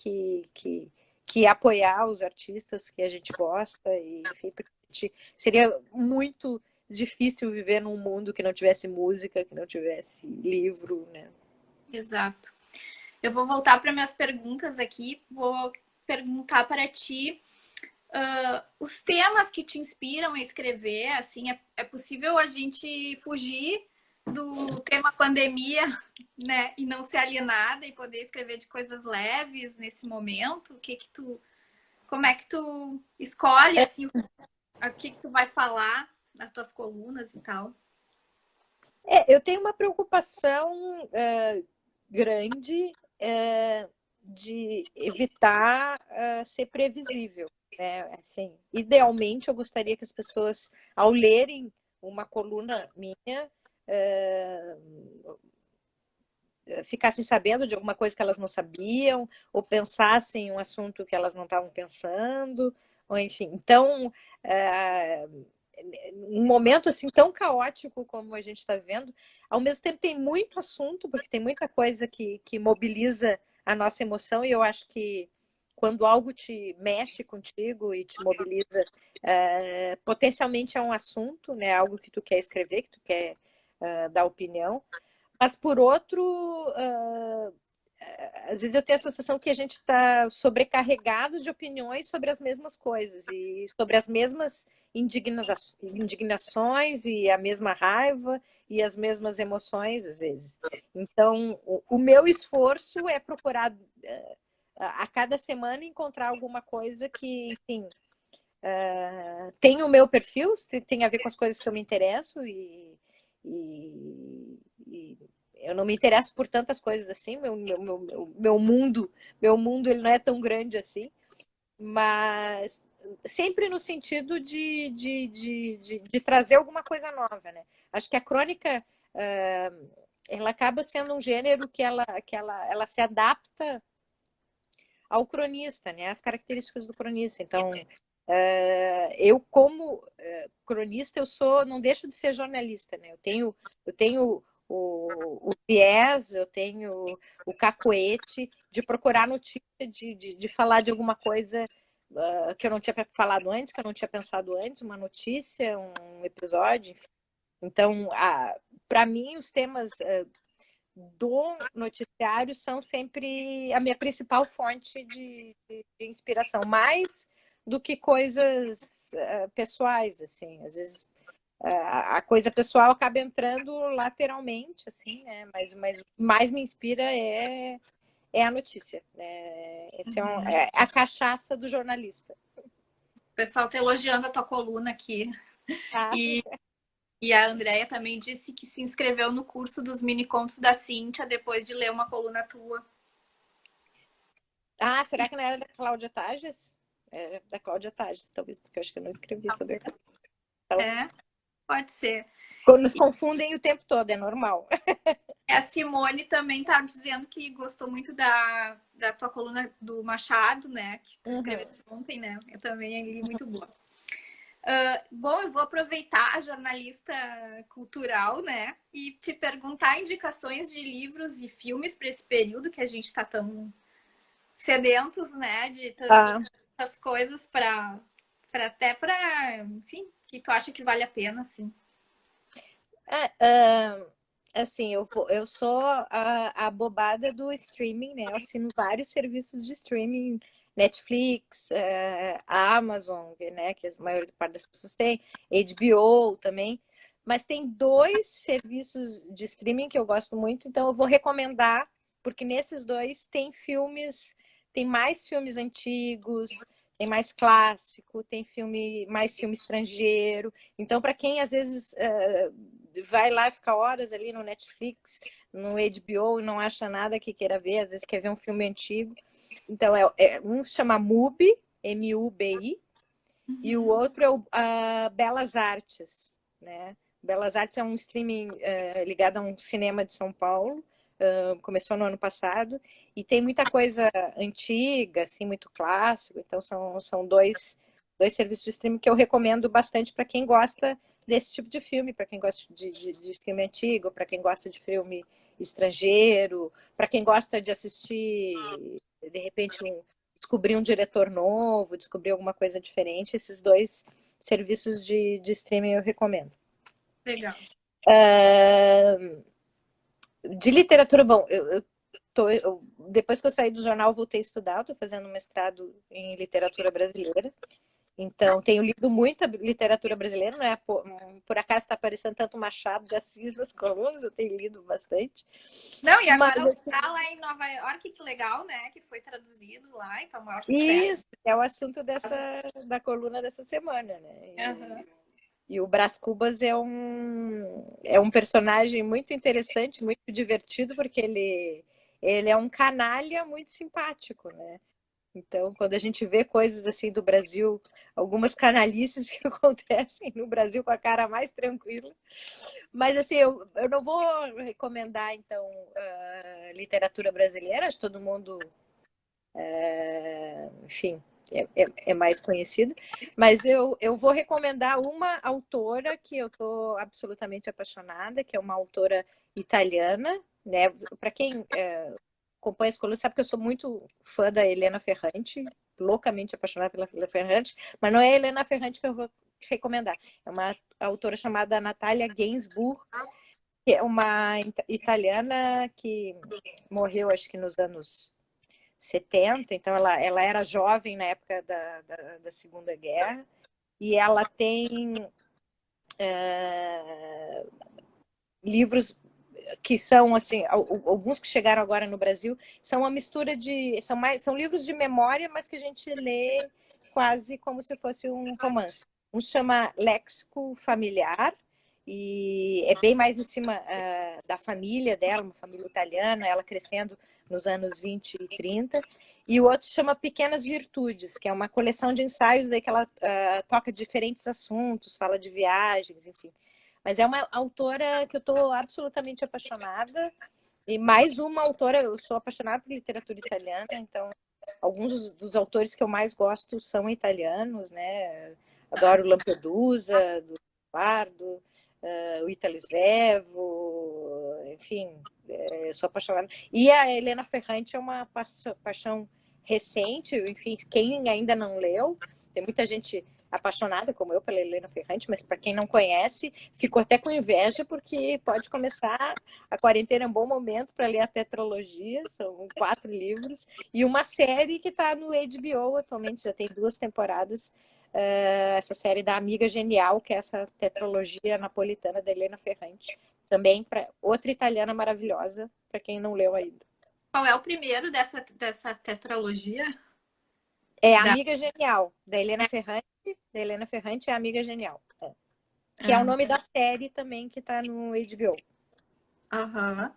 apoiar os artistas que a gente gosta. E, enfim, seria muito difícil viver num mundo que não tivesse música, que não tivesse livro, né? Exato. Eu vou voltar para minhas perguntas aqui. Vou perguntar para ti Os temas que te inspiram a escrever, assim, é possível a gente fugir do tema pandemia, né, e não ser alienada e poder escrever de coisas leves nesse momento? Como é que tu escolhe, assim, o que tu vai falar nas tuas colunas e tal? Eu tenho uma preocupação grande de evitar ser previsível. Né? Assim, idealmente, eu gostaria que as pessoas, ao lerem uma coluna minha, ficassem sabendo de alguma coisa que elas não sabiam, ou pensassem em um assunto que elas não estavam pensando, ou enfim. Então, um momento assim tão caótico como a gente está vivendo, ao mesmo tempo tem muito assunto, porque tem muita coisa que mobiliza a nossa emoção, e eu acho que quando algo te mexe contigo e te mobiliza, potencialmente é um assunto, né? Algo que tu quer escrever, que tu quer dar opinião. Mas, por outro, às vezes eu tenho a sensação que a gente está sobrecarregado de opiniões sobre as mesmas coisas e sobre as mesmas indignações e a mesma raiva e as mesmas emoções, às vezes. Então, o meu esforço é procurar a cada semana encontrar alguma coisa que, enfim, tem o meu perfil, tem a ver com as coisas que eu me interesso e eu não me interesso por tantas coisas assim, meu mundo ele não é tão grande assim, mas sempre no sentido de trazer alguma coisa nova, né? Acho que a crônica ela acaba sendo um gênero ela se adapta ao cronista, né? As características do cronista. Então, eu como cronista, não deixo de ser jornalista, né? Eu tenho o viés, eu tenho o cacoete de procurar notícia, de falar de alguma coisa que eu não tinha falado antes, que eu não tinha pensado antes, uma notícia, um episódio, enfim. Então, para mim, os temas do noticiário são sempre a minha principal fonte de inspiração, mais do que coisas pessoais, assim. Às vezes a coisa pessoal acaba entrando lateralmente, assim, né? Mas o que mais me inspira é a notícia. Né? É a cachaça do jornalista. O pessoal tá elogiando a tua coluna aqui. Ah, E a Andrea também disse que se inscreveu no curso dos mini contos da Cíntia depois de ler uma coluna tua. será que não era da Cláudia Tages? É, da Cláudia Tages, talvez, porque eu acho que eu não escrevi sobre a É, pode ser. Nos confundem o tempo todo, é normal. A Simone também tá dizendo que gostou muito da tua coluna do Machado, né? Que tu escreveu ontem, né? Eu também li muito boa. Bom, eu vou aproveitar a jornalista cultural, né? E te perguntar indicações de livros e filmes para esse período que a gente está tão sedentos, né? De tantas coisas enfim, que tu acha que vale a pena, assim. Assim, eu sou a bobada do streaming, né? Eu assino vários serviços de streaming, Netflix, a Amazon, né? Que a maioria parte das pessoas tem, HBO também. Mas tem dois serviços de streaming que eu gosto muito, então eu vou recomendar, porque nesses dois tem mais filmes antigos, tem mais clássico, tem mais filme estrangeiro. Então, para quem às vezes vai lá ficar horas ali no Netflix, no HBO e não acha nada que queira ver, às vezes quer ver um filme antigo. Então, um chama MUBI, MUBI, e o outro é o Belas Artes, né? Belas Artes é um streaming ligado a um cinema de São Paulo, começou no ano passado, e tem muita coisa antiga, assim, muito clássico, então são dois serviços de streaming que eu recomendo bastante para quem gosta desse tipo de filme, para quem gosta de filme antigo, para quem gosta de filme estrangeiro, para quem gosta de assistir, de repente, descobrir um diretor novo, descobrir alguma coisa diferente, esses dois serviços de streaming eu recomendo. Legal. De literatura, bom, depois que eu saí do jornal, voltei a estudar, estou fazendo um mestrado em literatura brasileira. Então, tenho lido muita literatura brasileira, não é? Por acaso está aparecendo tanto Machado de Assis nas colunas, eu tenho lido bastante. Não, e Mas, agora assim, tá lá em Nova York, que legal, né? Que foi traduzido lá, então o maior sucesso. isso é o assunto da coluna dessa semana, né? Uhum. E o Brás Cubas é um personagem muito interessante, muito divertido, porque ele é um canalha muito simpático, né? Então, quando a gente vê coisas assim do Brasil, algumas canalices que acontecem no Brasil com a cara mais tranquila. Mas, assim, eu não vou recomendar, então, literatura brasileira, acho que todo mundo, enfim, é mais conhecido. Mas eu vou recomendar uma autora que eu estou absolutamente apaixonada, que é uma autora italiana, né? Para quem acompanha as colunas sabe que eu sou muito fã da Helena Ferrante, loucamente apaixonada pela Helena Ferrante, mas não é a Helena Ferrante que eu vou recomendar. É uma autora chamada Natalia Gainsbourg, que é uma italiana que morreu, acho que nos anos 70, então ela era jovem na época da Segunda Guerra, e ela tem livros que são assim, alguns que chegaram agora no Brasil, são uma mistura de, são livros de memória, mas que a gente lê quase como se fosse um romance. Um chama Léxico Familiar, e é bem mais em cima da família dela, uma família italiana, ela crescendo nos anos 20 e 30. E o outro chama Pequenas Virtudes, que é uma coleção de ensaios daí que ela toca diferentes assuntos, fala de viagens, enfim. Mas é uma autora que eu estou absolutamente apaixonada. E mais uma autora, eu sou apaixonada por literatura italiana, então alguns dos autores que eu mais gosto são italianos, né? Adoro Lampedusa, do Bardo, o Italo Svevo, enfim, eu sou apaixonada. E a Helena Ferrante é uma paixão recente, enfim, quem ainda não leu, tem muita gente apaixonada como eu pela Helena Ferrante, mas para quem não conhece, ficou até com inveja porque pode começar a quarentena é um bom momento para ler a tetralogia, são 4 livros e uma série que está no HBO atualmente, já tem 2 temporadas. Essa série da Amiga Genial, que é essa tetralogia napolitana da Helena Ferrante, também para outra italiana maravilhosa, para quem não leu ainda. Qual é o primeiro dessa tetralogia? É Da... Amiga Genial, da Helena Ferrante. Da Helena Ferrante é Amiga Genial. Que é o Ah, nome da série também que está no HBO. aham.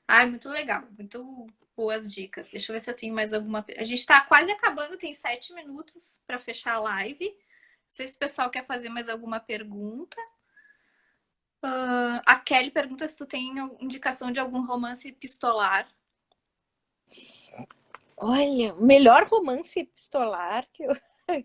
Ai, muito legal. Muito boas dicas. Deixa eu ver se eu tenho mais alguma. A gente tá quase acabando, tem 7 minutos para fechar a live. Não sei se o pessoal quer fazer mais alguma pergunta. A Kelly pergunta se tu tem indicação de algum romance epistolar. Olha, o melhor romance epistolar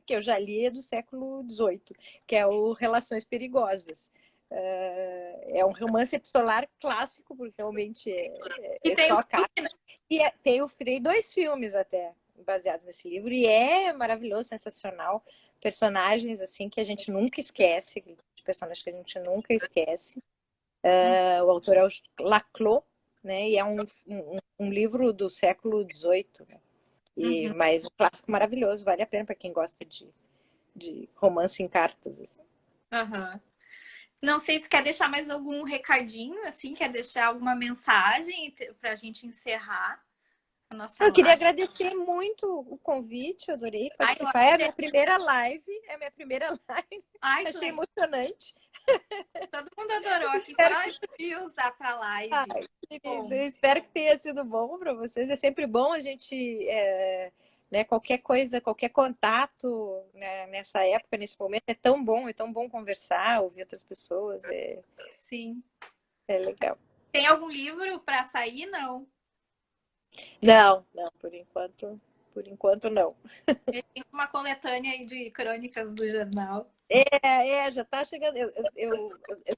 que eu já li é do século XVIII, que é o Relações Perigosas. É um romance epistolar clássico, porque realmente E é tem o só filme, carta. E tem 2 filmes até baseados nesse livro, e é maravilhoso, sensacional. Personagens assim que a gente nunca esquece, personagens que a gente nunca esquece. O autor é o Laclos, né? E é um livro do século XVIII, né? Uhum. Mas um clássico maravilhoso, vale a pena para quem gosta de romance em cartas. Assim. Uhum. Não sei, tu quer deixar mais algum recadinho, assim? Quer deixar alguma mensagem para a gente encerrar a nossa Eu queria live? agradecer muito o convite, adorei Ai, eu participar. É a minha primeira live, é a minha primeira live. Ai, que Achei legal. emocionante. Todo mundo adorou aqui, só a gente usar para live. Ai, querida, Bom, eu espero que tenha sido bom para vocês. É sempre bom a gente, né, qualquer coisa, qualquer contato, né, nessa época, nesse momento, é tão bom conversar, ouvir outras pessoas, sim. é legal. Tem algum livro para sair? Não. Não, por enquanto não. Tem uma coletânea aí de crônicas do jornal. Já está chegando. Eu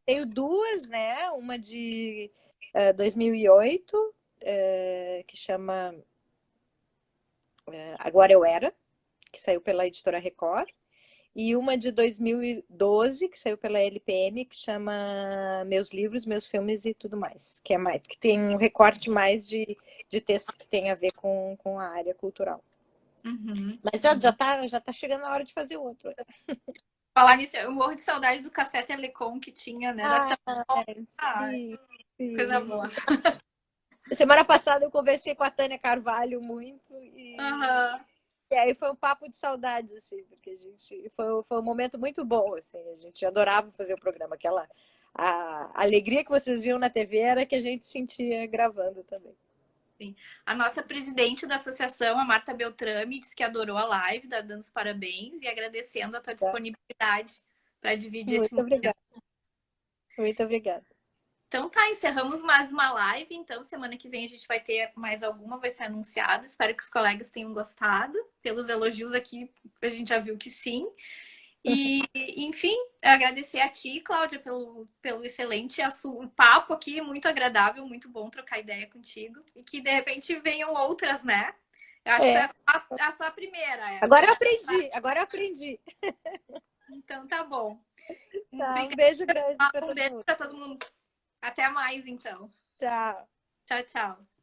tenho 2, né? Uma de 2008, que chama Agora Eu Era, que saiu pela editora Record, e uma de 2012, que saiu pela LPM, que chama Meus Livros, Meus Filmes e Tudo Mais, que tem um recorte mais de texto que tem a ver com a área cultural. Uhum. Mas já tá chegando a hora de fazer outro. Falar nisso, eu morro de saudade do Café Telecom que tinha, né? Era tão bom. Sim, Coisa sim. boa. Semana passada eu conversei com a Tânia Carvalho muito Uhum. e aí foi um papo de saudades, assim, porque a gente foi um momento muito bom, assim, a gente adorava fazer o programa, a alegria que vocês viam na TV era que a gente sentia gravando também. Sim. A nossa presidente da associação, a Marta Beltrame, disse que adorou a live, dando os parabéns e agradecendo a tua Tá? disponibilidade para dividir esse Muito momento. obrigada. Muito obrigada. Então tá, encerramos mais uma live. Então, semana que vem a gente vai ter mais alguma, vai ser anunciado. Espero que os colegas tenham gostado. Pelos elogios aqui, a gente já viu que sim. E, enfim, agradecer a ti, Cláudia, pelo excelente papo aqui, muito agradável, muito bom trocar ideia contigo. E que de repente venham outras, né? Eu acho que É. essa é só a primeira. Agora eu aprendi. Então tá bom. Tá, um Obrigada. beijo grande para Um todo beijo mundo. para todo mundo. Até mais, então. Tchau. Tchau, tchau.